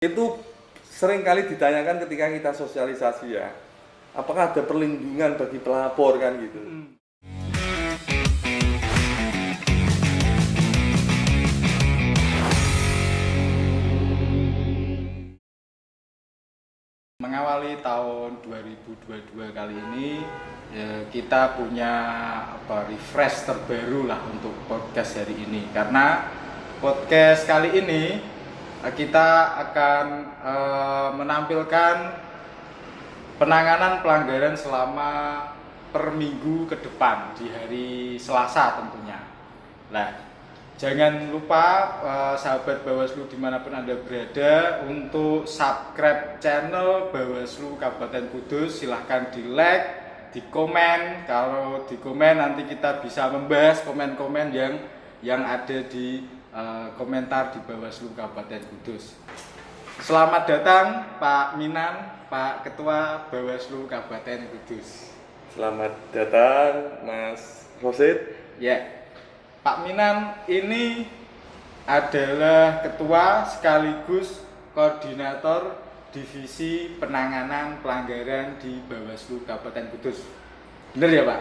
Itu sering kali ditanyakan ketika kita sosialisasi ya, apakah ada perlindungan bagi pelapor kan gitu. Mengawali tahun 2022 kali ini ya, kita punya refresh terbaru lah untuk podcast hari ini. Karena podcast kali ini kita akan menampilkan penanganan pelanggaran selama per minggu ke depan di hari Selasa tentunya. Nah, jangan lupa sahabat Bawaslu dimanapun Anda berada untuk subscribe channel Bawaslu Kabupaten Kudus. Silahkan di like, di komen. Kalau di komen nanti kita bisa membahas komen-komen yang ada di komentar di Bawaslu Kabupaten Kudus. Selamat datang Pak Minan, Pak Ketua Bawaslu Kabupaten Kudus. Selamat datang Mas Rosid. Ya. Pak Minan ini adalah ketua sekaligus koordinator divisi penanganan pelanggaran di Bawaslu Kabupaten Kudus. Benar ya Pak?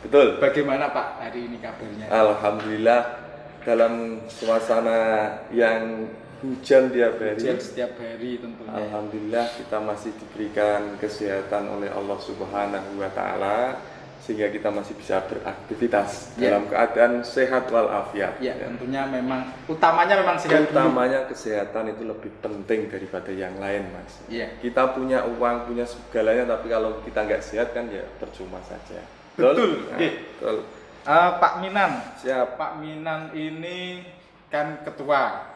Betul. Bagaimana Pak hari ini kabarnya? Alhamdulillah dalam suasana yang hujan tiap hari. Hujan setiap hari tentunya. Alhamdulillah kita masih diberikan kesehatan oleh Allah Subhanahu wa taala sehingga kita masih bisa beraktivitas dalam keadaan sehat walafiat. Ya, tentunya memang utamanya memang sehat. Utamanya kesehatan itu lebih penting daripada yang lain, Mas. Iya. Kita punya uang, punya segalanya, tapi kalau kita nggak sehat kan ya percuma saja. Betul. Nah, betul. Pak Minan. Siap. Pak Minan ini kan ketua.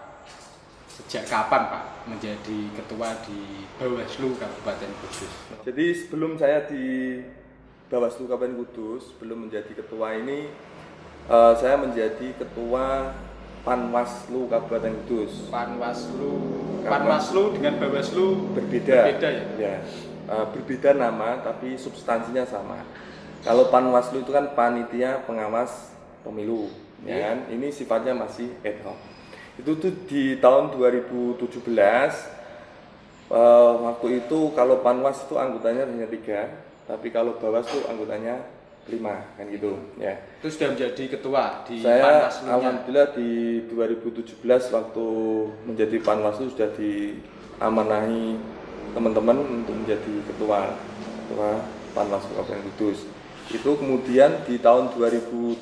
Sejak kapan Pak menjadi ketua di Bawaslu Kabupaten Kudus? Jadi sebelum saya di Bawaslu Kabupaten Kudus, belum menjadi ketua ini, saya menjadi ketua Panwaslu Kabupaten Kudus. Panwaslu dengan Bawaslu berbeda ya? Ya, berbeda nama tapi substansinya sama. Kalau Panwaslu itu kan panitia pengawas pemilu, ya kan? Ini sifatnya masih ad hoc. Itu tuh di tahun 2017. Waktu itu kalau Panwas itu anggotanya hanya 3. Tapi kalau Bawaslu anggotanya 5 kan gitu ya. Itu sudah menjadi ketua di saya Panwaslunya. Alhamdulillah di 2017 waktu menjadi Panwaslu sudah diamanahi teman-teman untuk menjadi ketua Panwaslu Kabupaten Kudus. Itu kemudian di tahun 2018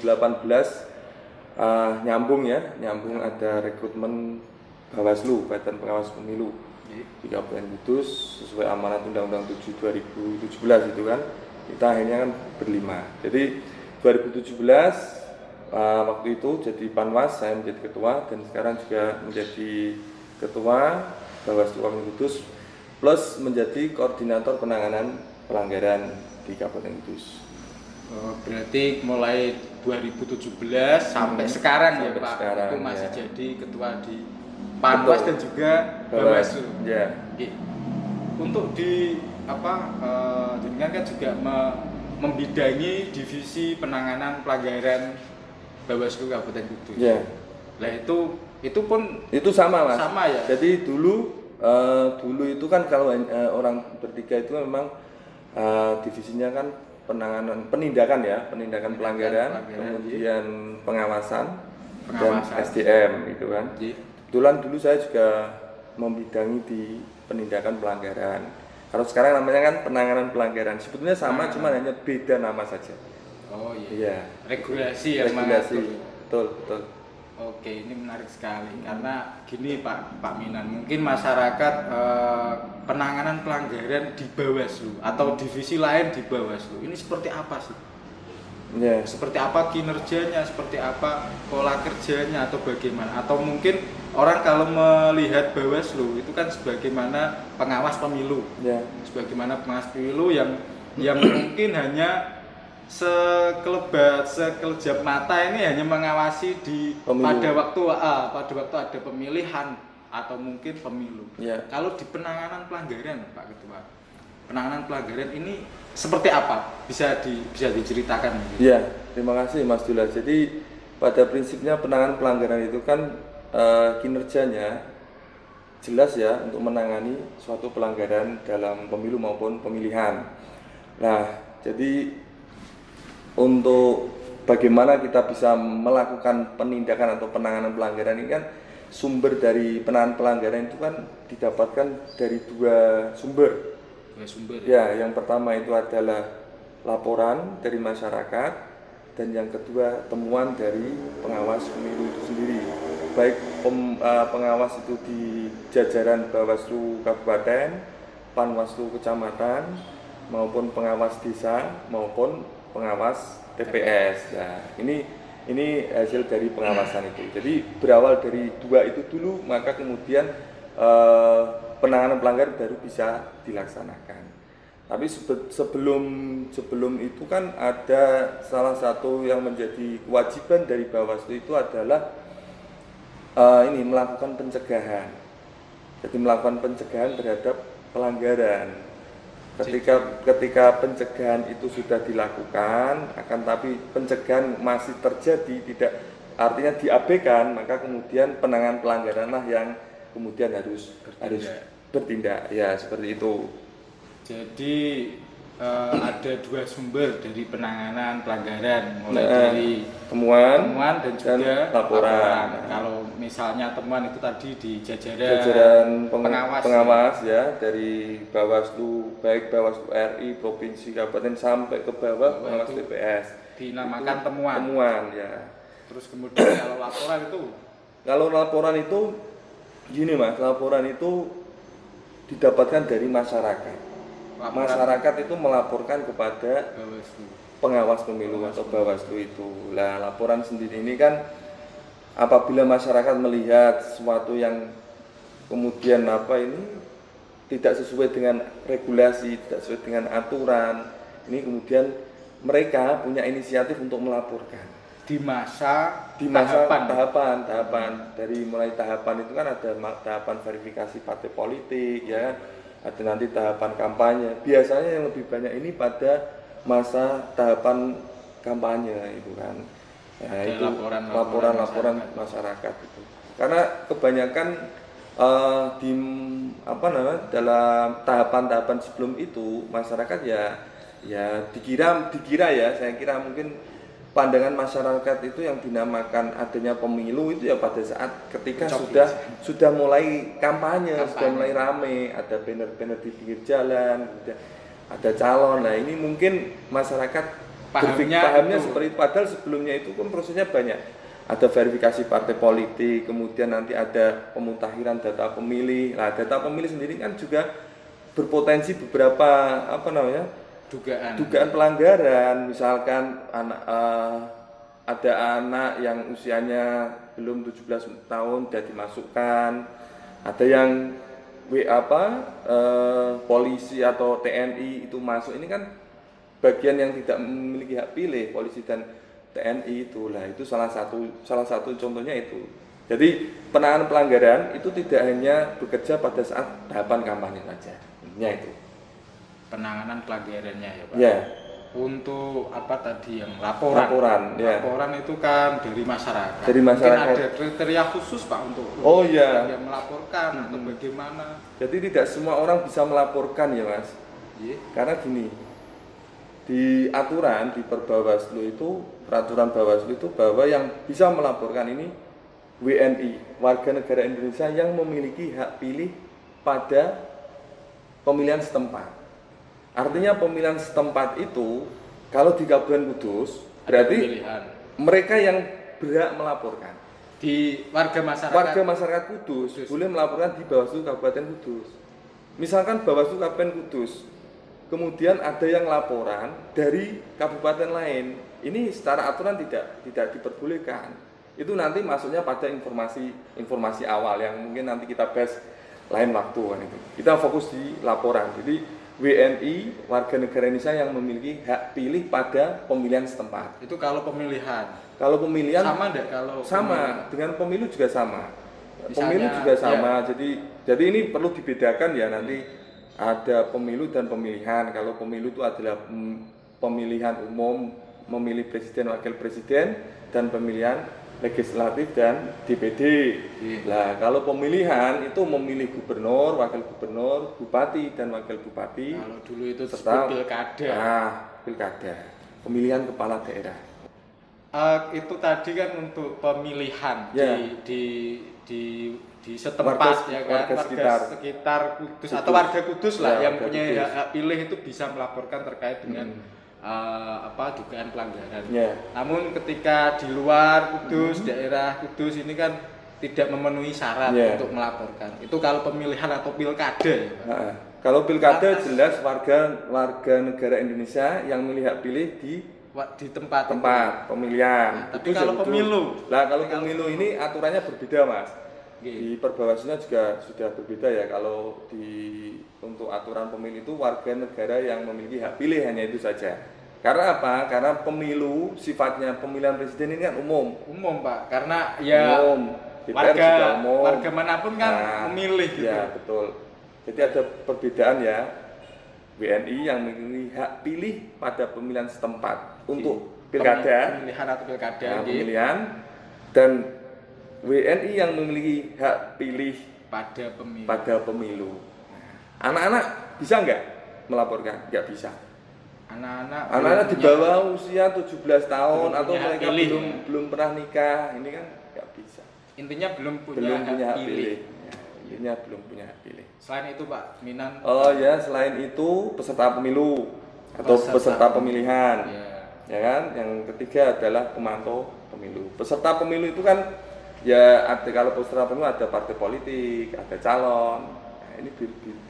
nyambung ada rekrutmen Bawaslu, Badan Pengawas Pemilu di Kabupaten Kudus sesuai amanat Undang-Undang 7 2017 itu kan kita akhirnya kan berlima. Jadi 2017 waktu itu jadi Panwas, saya menjadi ketua dan sekarang juga menjadi ketua Bawaslu Kabupaten Kudus plus menjadi koordinator penanganan pelanggaran di Kabupaten Kudus. Berarti mulai 2017 sampai sekarang ya Pak, sekarang, itu masih ya. jadi ketua di Panwas dan juga Bawaslu. Ya. Untuk di jenengan kan juga membidangi divisi penanganan pelanggaran Bawaslu Kabupaten Kudus. Ya. Lah itu pun sama Mas. Sama ya. Jadi dulu itu kan kalau orang bertiga itu memang divisinya kan penindakan pelanggaran, kemudian pengawasan dan SDM gitu kan. Kebetulan dulu saya juga membidangi di penindakan pelanggaran. Kalau sekarang namanya kan penanganan pelanggaran. Sebetulnya sama, cuma hanya beda nama saja. Oh iya. Iya. Regulasi yang mengatur. Betul. Oke, ini menarik sekali karena gini Pak Minan, mungkin masyarakat penanganan pelanggaran di Bawaslu atau divisi lain di Bawaslu ini seperti apa sih? Yeah. Seperti apa kinerjanya, seperti apa pola kerjanya atau bagaimana? Atau mungkin orang kalau melihat Bawaslu itu kan sebagaimana pengawas pemilu, sebagaimana pengawas pemilu yang mungkin hanya sekelejap mata ini hanya mengawasi pada waktu ada pemilihan atau mungkin pemilu. Kalau di penanganan pelanggaran Pak Ketua, penanganan pelanggaran ini seperti apa? Bisa diceritakan? Iya, terima kasih Mas Dula. Jadi pada prinsipnya penanganan pelanggaran itu kan kinerjanya jelas ya untuk menangani suatu pelanggaran dalam pemilu maupun pemilihan. Nah, jadi untuk bagaimana kita bisa melakukan penindakan atau penanganan pelanggaran ini kan sumber dari penanganan pelanggaran itu kan didapatkan dari dua sumber. Ya, yang pertama itu adalah laporan dari masyarakat dan yang kedua temuan dari pengawas pemilu itu sendiri. Baik pengawas itu di jajaran Bawaslu Kabupaten, Panwaslu Kecamatan, maupun pengawas desa maupun pengawas TPS. Nah, ini hasil dari pengawasan itu. Jadi berawal dari dua itu dulu, maka kemudian penanganan pelanggaran baru bisa dilaksanakan. Tapi sebelum itu kan ada salah satu yang menjadi kewajiban dari Bawaslu itu adalah ini melakukan pencegahan. Jadi melakukan pencegahan terhadap pelanggaran. Ketika pencegahan itu sudah dilakukan, akan tapi pencegahan masih terjadi, tidak artinya diabaikan, maka kemudian penanganan pelanggaranlah yang kemudian harus bertindak. Ya, seperti itu. Jadi ada dua sumber dari penanganan pelanggaran, mulai dari temuan dan juga laporan. Kalau misalnya temuan itu tadi di jajaran pengawas ya, dari Bawaslu, baik Bawaslu RI, provinsi, kabupaten sampai ke bawah pengawas TPS. Dinamakan itu temuan ya. Terus kemudian kalau laporan itu gini Mas, laporan itu didapatkan dari masyarakat. Masyarakat itu melaporkan kepada pengawas pemilu atau Bawaslu itu. Lah, laporan sendiri ini kan apabila masyarakat melihat sesuatu yang kemudian tidak sesuai dengan regulasi, tidak sesuai dengan aturan, ini kemudian mereka punya inisiatif untuk melaporkan. Di masa tahapan dari mulai tahapan itu kan ada tahapan verifikasi partai politik ya. Ada nanti tahapan kampanye. Biasanya yang lebih banyak ini pada masa tahapan kampanye itu kan. Nah, itu laporan masyarakat itu. Karena kebanyakan dalam tahapan-tahapan sebelum itu masyarakat ya dikira ya, saya kira mungkin pandangan masyarakat itu yang dinamakan adanya pemilu itu ya pada saat ketika sudah mulai kampanye, sudah mulai rame, ada banner-banner di pinggir jalan, ada calon. Nah, ini mungkin masyarakat pahamnya seperti itu, padahal sebelumnya itu kan prosesnya banyak. Ada verifikasi partai politik, kemudian nanti ada pemutakhiran data pemilih. Nah, data pemilih sendiri kan juga berpotensi beberapa dugaan pelanggaran, misalkan ada anak yang usianya belum 17 tahun sudah dimasukkan, ada yang polisi atau TNI itu masuk, ini kan bagian yang tidak memiliki hak pilih, polisi dan TNI itulah, itu salah satu contohnya itu. Jadi penanganan pelanggaran itu tidak hanya bekerja pada saat tahapan kampanye saja, itu penanganan pelanggarannya ya Pak. Ya. Untuk yang laporan itu kan dari masyarakat. Mungkin ada kriteria khusus Pak untuk yang melaporkan atau bagaimana? Jadi tidak semua orang bisa melaporkan ya Mas. Karena gini, di aturan di Perbawaslu itu, peraturan Bawaslu itu bahwa yang bisa melaporkan ini WNI, warga negara Indonesia yang memiliki hak pilih pada pemilihan setempat. Artinya pemilihan setempat itu kalau di Kabupaten Kudus berarti mereka yang berhak melaporkan. Di warga masyarakat Kudus boleh melaporkan di Bawaslu Kabupaten Kudus. Misalkan Bawaslu Kabupaten Kudus, kemudian ada yang laporan dari kabupaten lain, ini secara aturan tidak diperbolehkan. Itu nanti masuknya pada informasi awal yang mungkin nanti kita bahas lain waktu kan itu. Kita fokus di laporan. Jadi WNI, warga negara Indonesia yang memiliki hak pilih pada pemilihan setempat. Itu kalau pemilihan. Kalau pemilihan sama enggak kalau dengan pemilu juga sama. Pemilu juga sama. Jadi ini perlu dibedakan ya, nanti ada pemilu dan pemilihan. Kalau pemilu itu adalah pemilihan umum, memilih presiden, wakil presiden, dan pemilihan legislatif dan DPD. Nah, kalau pemilihan itu memilih gubernur, wakil gubernur, bupati dan wakil bupati. Kalau dulu itu serta pilkada. Pilkada. Pemilihan kepala daerah. Itu tadi kan untuk pemilihan ya. di setempat ya kan, warga sekitar Kudus atau warga Kudus lah yang punya hak pilih itu bisa melaporkan terkait dengan dugaan pelanggaran. Namun ketika di luar Kudus, daerah Kudus ini kan tidak memenuhi syarat untuk melaporkan. Itu kalau pemilihan atau pilkada ya, Pak. Kalau pilkada jelas warga negara Indonesia yang milih hak pilih di tempat pemilihan. Tapi kalau pemilu, kalau pemilu ini aturannya berbeda, Mas. Di Perbawaslunya juga sudah berbeda ya. Kalau untuk aturan pemilu itu warga negara yang memiliki hak pilih hanya itu saja. Karena apa? Karena pemilu sifatnya pemilihan presiden ini kan umum, Pak. Karena ya umum. Warga manapun kan memilih gitu. Ya, betul. Jadi ada perbedaan ya. WNI yang memiliki hak pilih pada pemilihan setempat untuk pilkada, pemilihan atau pilkada, pemilihan, dan WNI yang memiliki hak pilih pada pemilu. Anak-anak bisa nggak melaporkan? Nggak bisa. Anak-anak di bawah usia 17 tahun atau mereka belum pernah nikah, ini kan nggak bisa. Intinya belum punya hak pilih. Intinya belum punya hak pilih. Selain itu Pak Minan. Selain itu peserta pemilu atau peserta pemilihan. Ya kan? Yang ketiga adalah pemantau pemilu. Peserta pemilu itu kan kalau peserta pemilu ada partai politik, ada calon. Nah, ini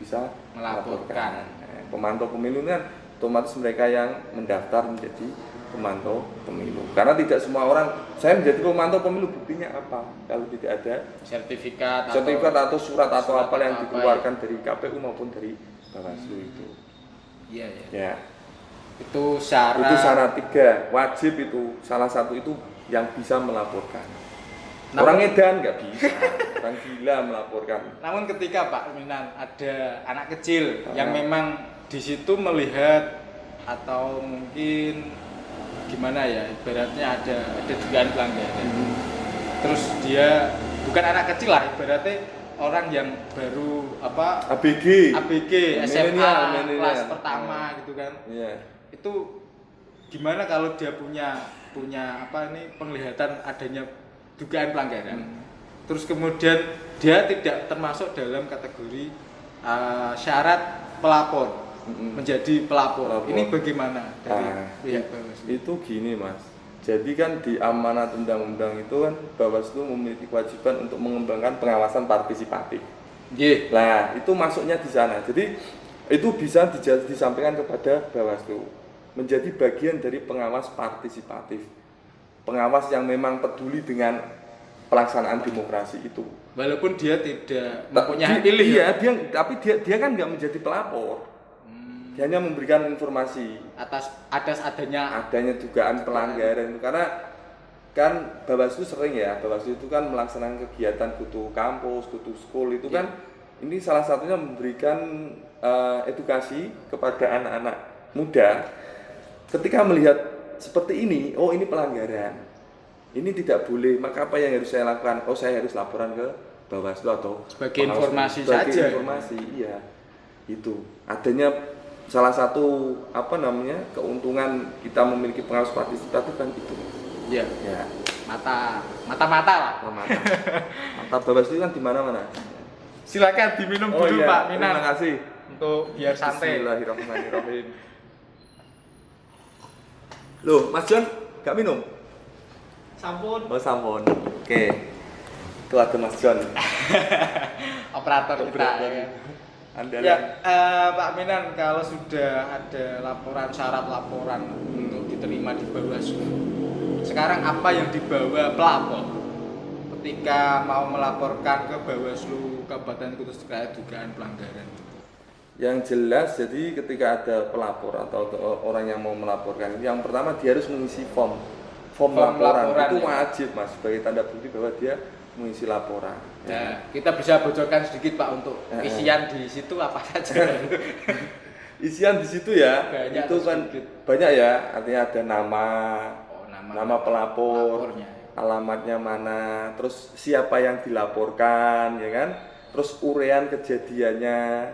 bisa melaporkan. Pemantau pemilu kan otomatis mereka yang mendaftar menjadi pemantau pemilu. Karena tidak semua orang, saya menjadi pemantau pemilu, buktinya apa? Kalau tidak ada sertifikat atau surat atau apa yang dikeluarkan dari KPU maupun dari Bawaslu itu. Iya. Ya. Itu syarat 3, wajib itu. Salah satu itu yang bisa melaporkan. Orang edan nggak bisa, orang gila melaporkan. Namun ketika Pak Minan ada anak kecil yang memang di situ melihat atau mungkin gimana ya, ibaratnya ada dugaan pelanggaran. Terus dia bukan anak kecil lah, ibaratnya orang yang baru ABG SMA kelas pertama gitu kan. Itu gimana kalau dia punya penglihatan adanya dugaan pelanggaran. Terus kemudian dia tidak termasuk dalam kategori syarat pelapor. Menjadi pelapor. Ini bagaimana dari pihak Bawaslu? Itu gini Mas, jadi kan di amanat undang-undang itu kan Bawaslu memiliki kewajiban untuk mengembangkan pengawasan partisipatif. Nah itu masuknya di sana, jadi itu bisa disampaikan kepada Bawaslu menjadi bagian dari pengawas partisipatif, pengawas yang memang peduli dengan pelaksanaan demokrasi itu. Walaupun dia tidak mempunyai hak pilih. Tapi dia kan nggak menjadi pelapor. Dia hanya memberikan informasi atas adanya dugaan pelanggaran itu, karena kan Bawaslu sering ya, Bawaslu itu kan melaksanakan kegiatan kutu kampus, kutu school itu kan ini salah satunya memberikan edukasi kepada anak-anak muda ketika melihat seperti ini, oh ini pelanggaran, ini tidak boleh, maka apa yang harus saya lakukan? Oh saya harus laporan ke Bawaslu atau sebagai informasi saja. Informasi, iya. Itu adanya salah satu keuntungan kita memiliki pengawas partisipatif kan itu. Iya. Ya. Mata lah. Mata Bawaslu kan di mana-mana. Silakan diminum dulu Pak Minan. Terima kasih. Untuk biar santai. Bismillahirrahmanirrahim. Loh, Mas John, gak minum? Sampun. Oh, sampun. Oke. Itu ada Mas John. Operator kita ya. Pak Minan, kalau sudah ada syarat laporan untuk diterima di Bawaslu, sekarang apa yang dibawa pelapor ketika mau melaporkan ke Bawaslu Kabupaten Kudus terkait dugaan pelanggaran? Yang jelas, jadi ketika ada pelapor atau orang yang mau melaporkan, yang pertama dia harus mengisi form laporan itu wajib Mas, sebagai tanda bukti bahwa dia mengisi laporan. Nah, kita bisa bocorkan sedikit Pak untuk isian di situ apa saja? Isian di situ ya, banyak itu kan sedikit. Banyak ya, artinya ada nama pelapor, alamatnya mana, terus siapa yang dilaporkan, ya kan, terus urean kejadiannya,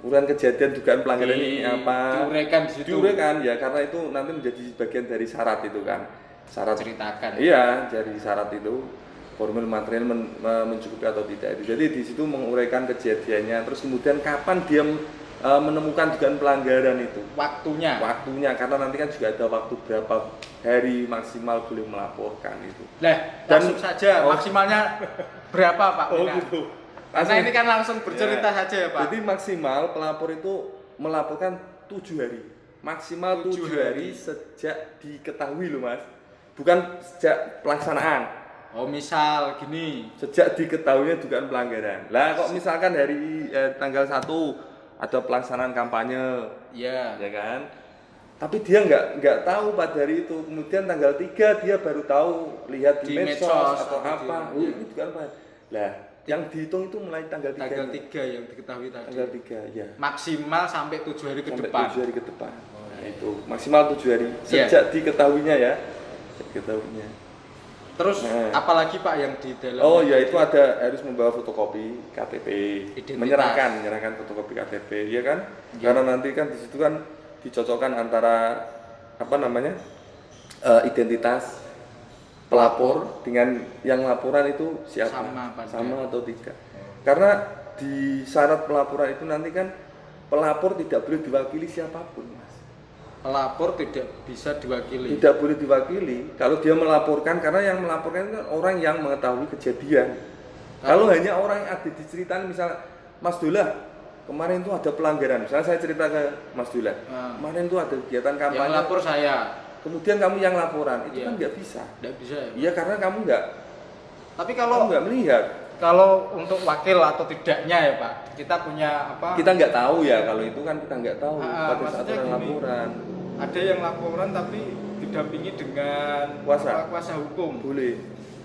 urean kejadian dugaan pelanggaran ini apa, diuraikan di situ. diuraikan ya, karena itu nanti menjadi bagian dari syarat itu kan, syarat Ceritakan. iya, dari syarat itu formal material mencukupi atau tidak itu. Jadi di situ menguraikan kejadiannya, terus kemudian kapan dia menemukan dugaan pelanggaran itu, Waktunya. karena nanti kan juga ada waktu berapa hari maksimal boleh melaporkan itu. Lah, Dan- langsung saja maksimalnya berapa Pak? Oh Mina? gitu. Karena ini kan langsung bercerita Ya. saja ya Pak. Jadi maksimal pelapor itu melaporkan 7 hari, maksimal 7 hari sejak diketahui loh Mas, bukan sejak pelaksanaan. Oh misal gini, Sejak diketahuinya dugaan pelanggaran. Lah kok misalkan hari tanggal 1 ada pelaksanaan kampanye, ya. ya kan? Tapi dia nggak tahu pada hari itu. Kemudian tanggal 3 dia baru tahu, lihat di, Di medsos medsos atau atau apa. di- Oh, ini dugaan apa? Lah, yang dihitung itu mulai tanggal 3. Tanggal 3 yang diketahui tadi. Tanggal 3, ya. Maksimal sampai 7 hari ke Sampai depan. 7 hari ke depan. Nah, itu maksimal 7 hari Iya. sejak diketahuinya ya. Sejak diketahuinya. Terus Nah. apalagi Pak yang di dalam? Oh ya, itu ada harus membawa fotokopi KTP, Identitas. menyerahkan fotokopi KTP, ya kan? Iya. Karena nanti kan di situ kan dicocokkan antara apa namanya identitas pelapor dengan yang laporan itu siapa, Sama atau tidak? Karena di syarat pelaporan itu nanti kan pelapor tidak boleh diwakili siapapun, Mas. Pelapor tidak bisa diwakili. Tidak boleh diwakili kalau dia melaporkan, karena yang melaporkan itu kan orang yang mengetahui kejadian. Kalau hanya orang yang ada diceritain, misalnya Mas Dullah kemarin itu ada pelanggaran, misalnya saya cerita ke Mas Dullah, kemarin itu ada kegiatan kampanye, Yang lapor saya. kemudian kamu yang laporan, itu Iya. kan nggak bisa. Tidak bisa ya. Iya, karena kamu Tapi kamu nggak melihat, kalau untuk wakil atau tidaknya ya Pak, kita punya apa? kita nggak tahu ya, kalau itu kan kita nggak tahu pada saat maksudnya orang gini, laporan. Ada yang laporan tapi didampingi dengan kuasa hukum. Boleh.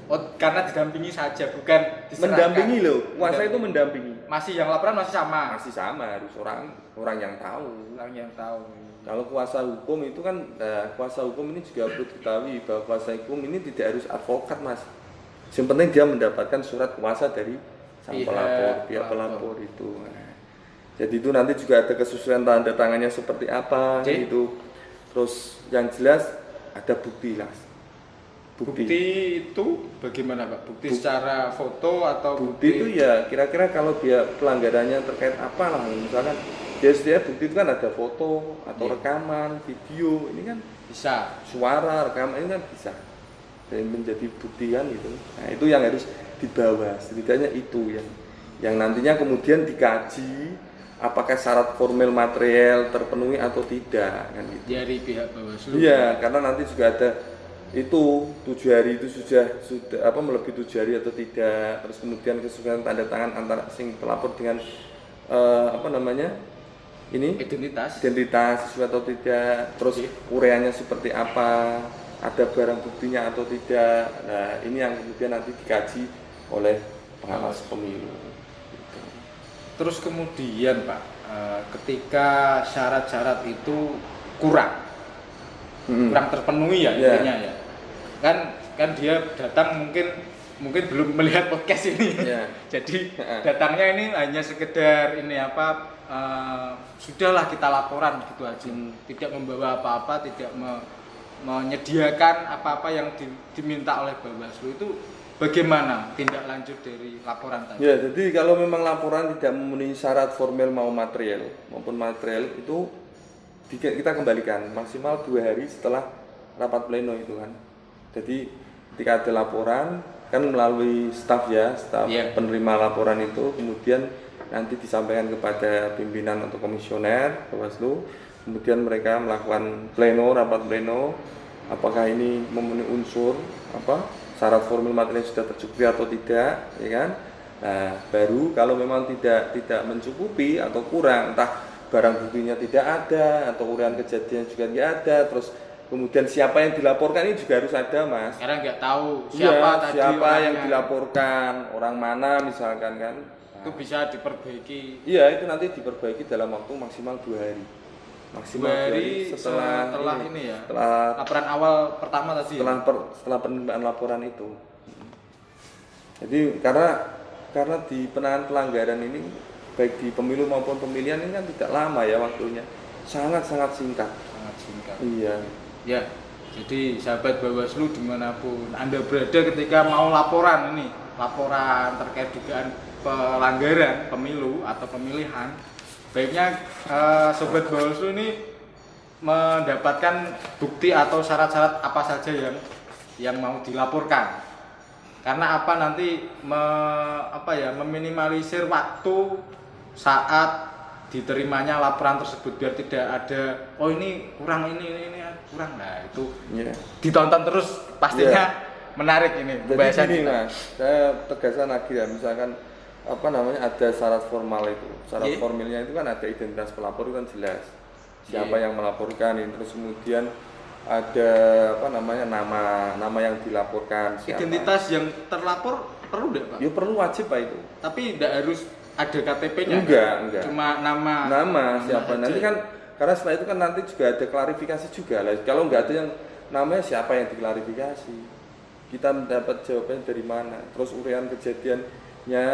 Oh, karena didampingi saja, bukan diserahkan. Mendampingi loh, kuasa itu mendampingi. Masih yang laporan masih sama. Masih sama, harus orang yang tahu. Orang yang tahu. Kalau kuasa hukum itu kan, kuasa hukum ini juga perlu diketahui bahwa kuasa hukum ini tidak harus advokat, Mas. Yang penting dia mendapatkan surat kuasa dari sang pihak pelapor itu. Nah, jadi itu nanti juga ada kesesuaian tanda tangannya seperti apa gitu. Terus yang jelas ada bukti lah. Bukti itu bagaimana Pak? Bukti secara foto atau bukti itu ya kira-kira kalau dia pelanggarannya terkait apa lah, misalkan biasanya bukti itu kan ada foto atau rekaman, video, ini kan bisa, suara, rekaman ini kan bisa dan menjadi bukti kan gitu. Nah itu yang harus dibawa, setidaknya itu yang nantinya kemudian dikaji apakah syarat formal material terpenuhi atau tidak kan gitu. dari pihak Bawaslu. Iya, karena nanti juga ada itu 7 hari itu sudah apa melebihi 7 hari atau tidak, terus kemudian kesesuaian tanda tangan antara sing pelapor dengan apa namanya ini Identitas sesuai atau tidak, terus uraiannya seperti apa, ada barang buktinya atau tidak. Nah ini yang kemudian nanti dikaji oleh pengawas pemilu. Terus kemudian Pak, ketika syarat-syarat itu kurang terpenuhi ya intinya ya. Kan dia datang mungkin belum melihat podcast ini. Jadi datangnya ini hanya sekedar ini apa sudahlah kita laporan gitu aja. Tidak membawa apa-apa, tidak menyediakan apa-apa yang diminta oleh Bawaslu. Itu bagaimana tindak lanjut dari laporan tadi? Ya, jadi kalau memang laporan tidak memenuhi syarat formal maupun material itu kita kembalikan maksimal 2 hari setelah rapat pleno itu kan. Jadi ketika ada laporan kan melalui staf penerima laporan itu kemudian nanti disampaikan kepada pimpinan atau komisioner Bawaslu, kemudian mereka melakukan rapat pleno apakah ini memenuhi unsur syarat formal material sudah tercukupi atau tidak, ya kan? Nah, baru kalau memang tidak mencukupi atau kurang, entah barang buktinya tidak ada atau uraian kejadian juga tidak ada, terus kemudian siapa yang dilaporkan ini juga harus ada, Mas. Karena nggak tahu siapa yang dilaporkan, orang mana misalkan kan. Itu bisa diperbaiki. Iya, itu nanti diperbaiki dalam waktu maksimal 2 hari. maksimal 2 hari setelah ini ya. setelah Laporan awal pertama tadi. setelah penerimaan laporan itu. Jadi karena di penanganan pelanggaran ini baik di pemilu maupun pemilihan ini kan tidak lama ya waktunya, sangat singkat. Sangat singkat. Iya. Ya, jadi sahabat Bawaslu dimanapun Anda berada ketika mau laporan terkait dugaan pelanggaran pemilu atau pemilihan, baiknya sobat Bawaslu ini mendapatkan bukti atau syarat-syarat apa saja yang mau dilaporkan. Karena apa nanti meminimalisir waktu saat diterimanya laporan tersebut biar tidak ada ini kurang nah itu ditonton terus pastinya menarik ini pembahasan ini Mas. Saya tegaskan lagi ya, misalkan ada syarat formal itu. Syarat formilnya itu kan ada identitas pelapor itu kan jelas. Siapa yang melaporkan ini, terus kemudian ada nama yang dilaporkan siapa. Identitas yang terlapor perlu enggak, Pak? Ya perlu, wajib Pak itu. Tapi enggak harus ada KTP-nya. Enggak. Cuma nama siapa aja. Nanti kan karena setelah itu kan nanti juga ada klarifikasi juga lah. Kalau enggak ada yang namanya siapa yang diklarifikasi. Kita mendapat jawabannya dari mana. Terus uraian kejadiannya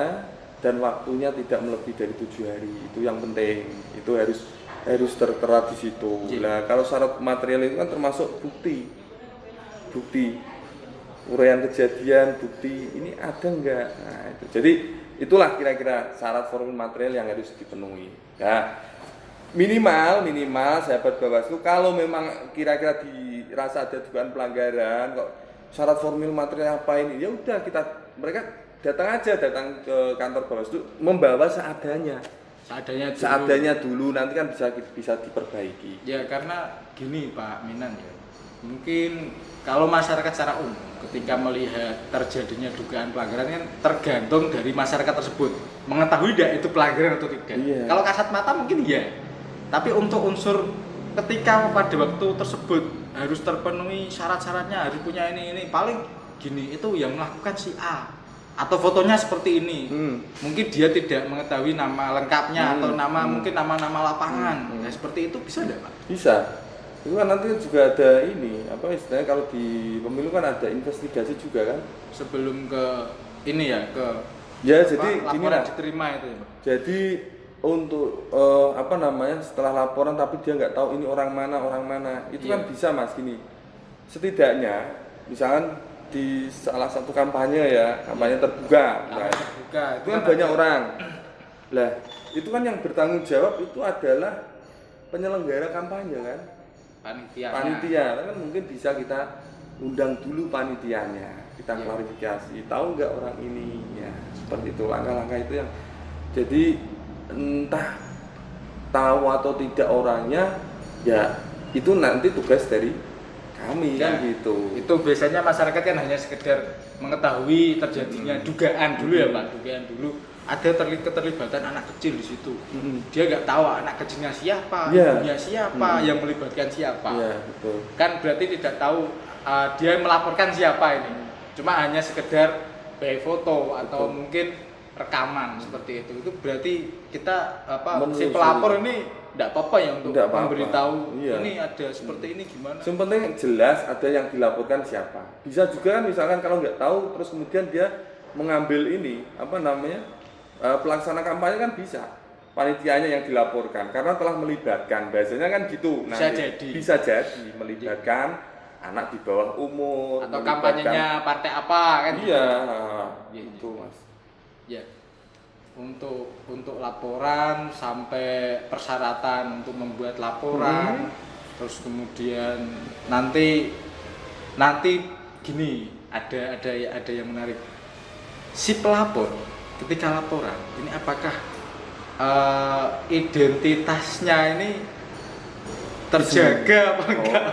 dan waktunya tidak melebihi dari 7 hari. Itu yang penting. Itu harus tertera di situ. Nah, kalau syarat material itu kan termasuk bukti uraian kejadian, bukti ini ada enggak. Nah, itu. Jadi itulah kira-kira syarat formal material yang harus dipenuhi. Ya, minimal sahabat Bawaslu kalau memang kira-kira dirasa ada dugaan pelanggaran kok syarat formal material apa ini, ya udah mereka datang ke kantor Bawaslu membawa seadanya dulu, nanti kan bisa diperbaiki. Ya karena gini Pak Minan ya, mungkin kalau masyarakat secara umum ketika melihat terjadinya dugaan pelanggaran kan tergantung dari masyarakat tersebut mengetahui tidak itu pelanggaran atau tidak. Kalau kasat mata mungkin iya, tapi untuk unsur ketika pada waktu tersebut harus terpenuhi syarat-syaratnya, harus punya ini paling gini, itu yang melakukan si A atau fotonya seperti ini. Mungkin dia tidak mengetahui nama lengkapnya atau mungkin nama-nama lapangan. Nah, seperti itu bisa enggak, Pak? Bisa. Itu kan nanti juga ada istilahnya kalau di pemilu kan ada investigasi juga kan sebelum ke ini ya jadi laporan diterima itu ya, Pak. Jadi untuk setelah laporan tapi dia nggak tahu ini orang mana itu kan bisa Mas gini, setidaknya misalkan di salah satu kampanye terbuka, itu kan banyak orang lah, itu kan yang bertanggung jawab itu adalah penyelenggara kampanye kan, panitia kan mungkin bisa kita undang dulu panitianya, kita klarifikasi, tahu nggak orang ini ya, seperti itu langkah-langkah itu yang jadi entah tahu atau tidak orangnya ya itu nanti tugas dari kami kan gitu. Itu biasanya masyarakat kan hanya sekedar mengetahui terjadinya dugaan dulu ya Pak, dugaan dulu ada keterlibatan anak kecil di situ. Dia nggak tahu anak kecilnya siapa, ibunya siapa, yang melibatkan siapa. Betul. Kan berarti tidak tahu dia melaporkan siapa ini. Cuma hanya sekedar baik foto atau mungkin rekaman seperti itu. Itu berarti kita si pelapor ini tidak apa-apa ya untuk memberitahu ini ada seperti ini gimana. Yang penting jelas ada yang dilaporkan siapa. Bisa juga kan misalkan kalau nggak tahu terus kemudian dia mengambil ini pelaksana kampanye kan bisa panitianya yang dilaporkan karena telah melibatkan, biasanya kan gitu. Bisa jadi melibatkan anak di bawah umur atau kampanyenya partai apa kan. Itu Mas. Ya. Untuk laporan sampai persyaratan untuk membuat laporan, terus kemudian nanti gini, ada yang menarik. Si pelapor ketika laporan ini apakah identitasnya ini terjaga apa enggak?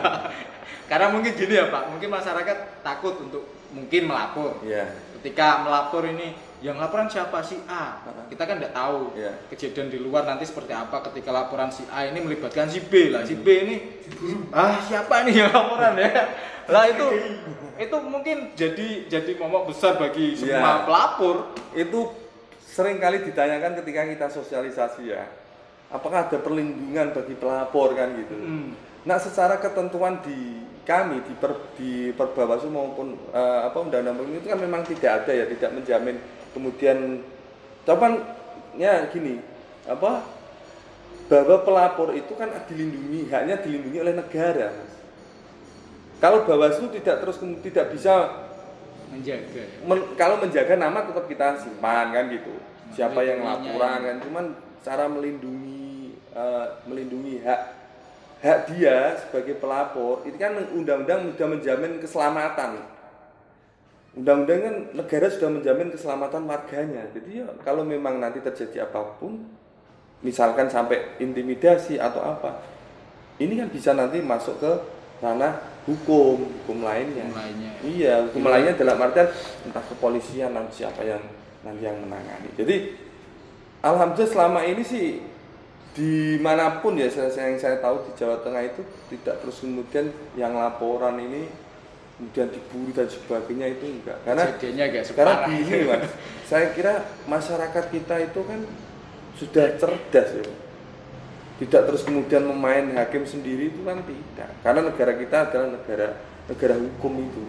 Karena mungkin gini ya Pak, mungkin masyarakat takut untuk mungkin melapor. Ketika melapor ini yang laporan siapa, si A, kita kan tidak tahu kejadian di luar nanti seperti apa. Ketika laporan si A ini melibatkan si B lah, si B ini siapa nih yang laporan ya lah, itu mungkin jadi momok besar bagi semua pelapor. Itu sering kali ditanyakan ketika kita sosialisasi ya, apakah ada perlindungan bagi pelapor kan gitu. Nah, secara ketentuan di kami di Perbawaslu maupun undang-undang pemilu itu kan memang tidak ada ya, tidak menjamin kemudian cuman ya gini, bahwa pelapor itu kan haknya dilindungi oleh negara. Kalau Bawaslu tidak bisa menjaga. Kalau menjaga nama tetap kita simpan kan gitu. Siapa yang laporan kan, cuman cara melindungi hak dia sebagai pelapor itu kan undang-undang sudah menjamin keselamatan. Undang-undang kan negara sudah menjamin keselamatan warganya. Jadi ya kalau memang nanti terjadi apapun, misalkan sampai intimidasi atau apa, ini kan bisa nanti masuk ke ranah hukum lainnya. Iya, hukum lainnya dalam artian entah kepolisian nanti siapa yang menangani. Jadi alhamdulillah selama ini sih dimanapun ya yang saya tahu di Jawa Tengah itu tidak terus kemudian yang laporan ini kemudian diburu dan sebagainya itu enggak, karena gini Mas, saya kira masyarakat kita itu kan sudah cerdas ya, tidak terus kemudian memain hakim sendiri itu kan tidak, karena negara kita adalah negara hukum itu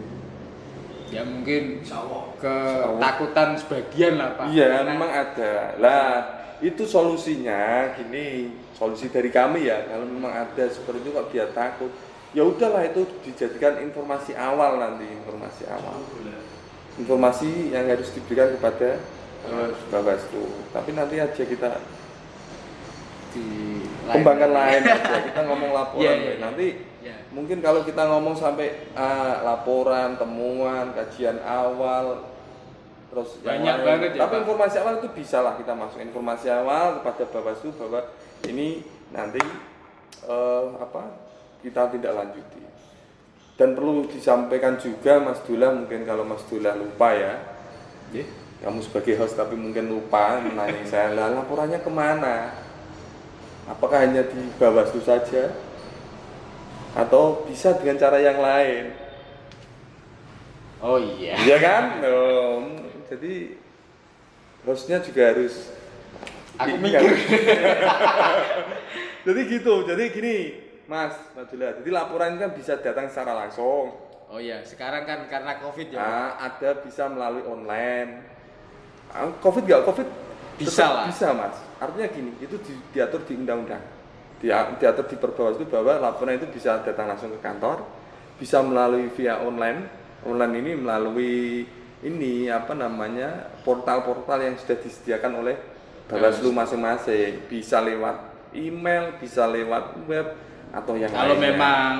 ya, mungkin ketakutan sebagian lah Pak. Iya, memang ada lah. Itu solusinya gini, solusi dari kami ya, kalau memang ada seperti itu kok dia takut, ya udahlah itu dijadikan informasi awal nanti, informasi yang harus diberikan kepada Bawaslu. Tapi nanti aja kita kembangkan lain aja, kita ngomong laporan nanti mungkin kalau kita ngomong sampai laporan, temuan, kajian awal, terus banyak banget ya, tapi Pak. informasi awal itu bisa lah kita masuk informasi awal kepada Bawaslu bahwa ini nanti kita tidak lanjuti. Dan perlu disampaikan juga Mas Dula, mungkin kalau Mas Dula lupa ya, kamu sebagai host tapi mungkin lupa menanya saya, laporannya kemana? Apakah hanya di Bawaslu saja atau bisa dengan cara yang lain? Oh iya. Iya kan? Jadi hostnya juga harus mikir. Jadi gitu, jadi gini Mas Madula, jadi laporan kan bisa datang secara langsung. Oh iya, sekarang kan karena COVID ya. Ada bisa melalui online. COVID nggak COVID bisa lah. Bisa Mas. Artinya gini, itu diatur di undang-undang, diatur di Perbawaslu bahwa laporan itu bisa datang langsung ke kantor, bisa melalui via online. Online ini melalui portal-portal yang sudah disediakan oleh Bawaslu masing-masing, bisa lewat email, bisa lewat web atau yang kalau lainnya. Memang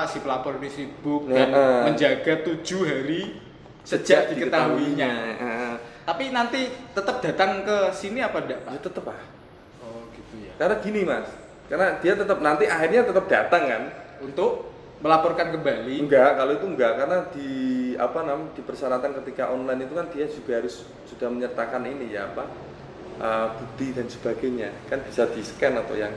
si pelapor ini sibuk dan menjaga 7 hari sejak diketahuinya. Tapi nanti tetap datang ke sini apa enggak, Pak? Ya tetap Oh gitu ya. Karena gini Mas, karena dia tetap nanti akhirnya tetap datang kan untuk melaporkan kembali. Enggak, kalau itu enggak, karena di persyaratan ketika online itu kan dia juga harus sudah menyertakan bukti dan sebagainya, kan bisa di-scan atau yang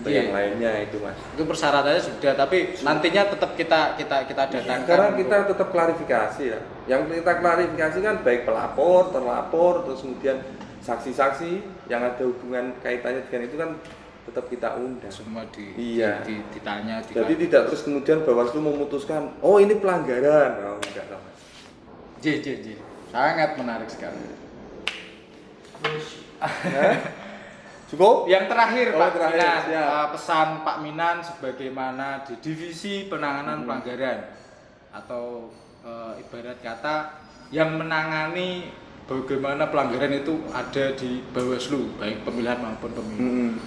lainnya itu Mas. Itu persyaratannya sudah, tapi nantinya tetap kita datangkan. Karena kita tetap klarifikasi ya. Yang kita klarifikasi kan baik pelapor, terlapor, terus kemudian saksi-saksi yang ada hubungan kaitannya dengan itu kan tetap kita undang. Semua ditanya. Jadi tidak terus kemudian Bawaslu memutuskan, oh ini pelanggaran. Oh enggak Mas. Sangat menarik sekali. Cukup? Yang terakhir Pak Minan, pesan Pak Minan sebagaimana di divisi penanganan pelanggaran atau ibarat kata yang menangani bagaimana pelanggaran itu ada di Bawaslu, baik pemilihan maupun pemilu.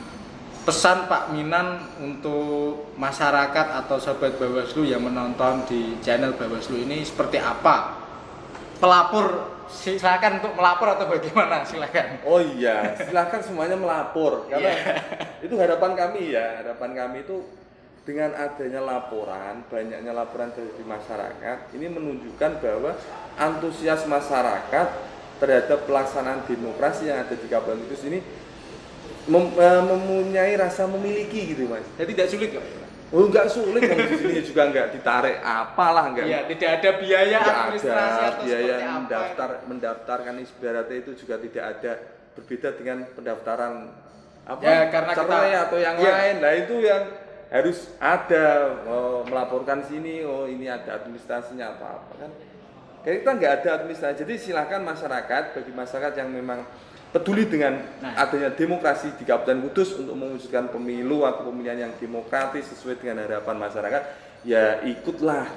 Pesan Pak Minan untuk masyarakat atau sahabat Bawaslu yang menonton di channel Bawaslu ini seperti apa? Pelapor silakan untuk melapor atau bagaimana, silakan. Oh iya, silakan semuanya melapor karena itu harapan kami itu dengan adanya laporan, banyaknya laporan dari masyarakat, ini menunjukkan bahwa antusias masyarakat terhadap pelaksanaan demokrasi yang ada di Kabupaten Kudus ini mempunyai rasa memiliki gitu Mas. Jadi tidak sulit Pak? Oh enggak sulit, di sini juga enggak ditarik apalah enggak. Iya, tidak ada biaya administrasi atau biaya seperti mendaftarkan ibaratnya itu juga tidak ada, berbeda dengan pendaftaran apa Ya, karena cerai kita- atau yang iya. lain. Nah itu yang harus ada melaporkan sini, oh ini ada administrasinya apa kan. Kayak kita nggak ada administrasi. Jadi silakan masyarakat, bagi masyarakat yang memang peduli dengan adanya demokrasi di Kabupaten Kudus untuk mewujudkan pemilu atau pemilihan yang demokratis sesuai dengan harapan masyarakat, ya ikutlah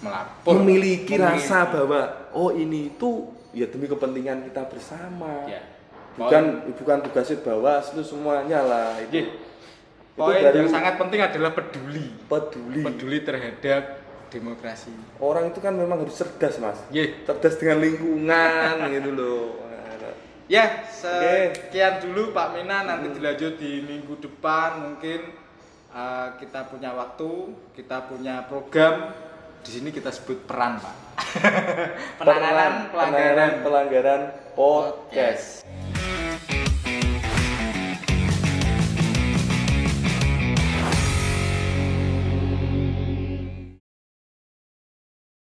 melapor, memiliki rasa bahwa oh ini itu ya demi kepentingan kita bersama. Ya. Bukan tugasnya Bawaslu semuanya lah itu. Iya. Poin baru yang sangat penting adalah peduli. peduli. Peduli terhadap demokrasi. Orang itu kan memang harus cerdas, Mas. Ye. Cerdas dengan lingkungan gitu loh. Ya, sekian dulu Pak Mina, nanti dilanjut di minggu depan mungkin kita punya waktu, kita punya program. Di sini kita sebut peran, Pak. Penanganan pelanggaran pelanggaran podcast.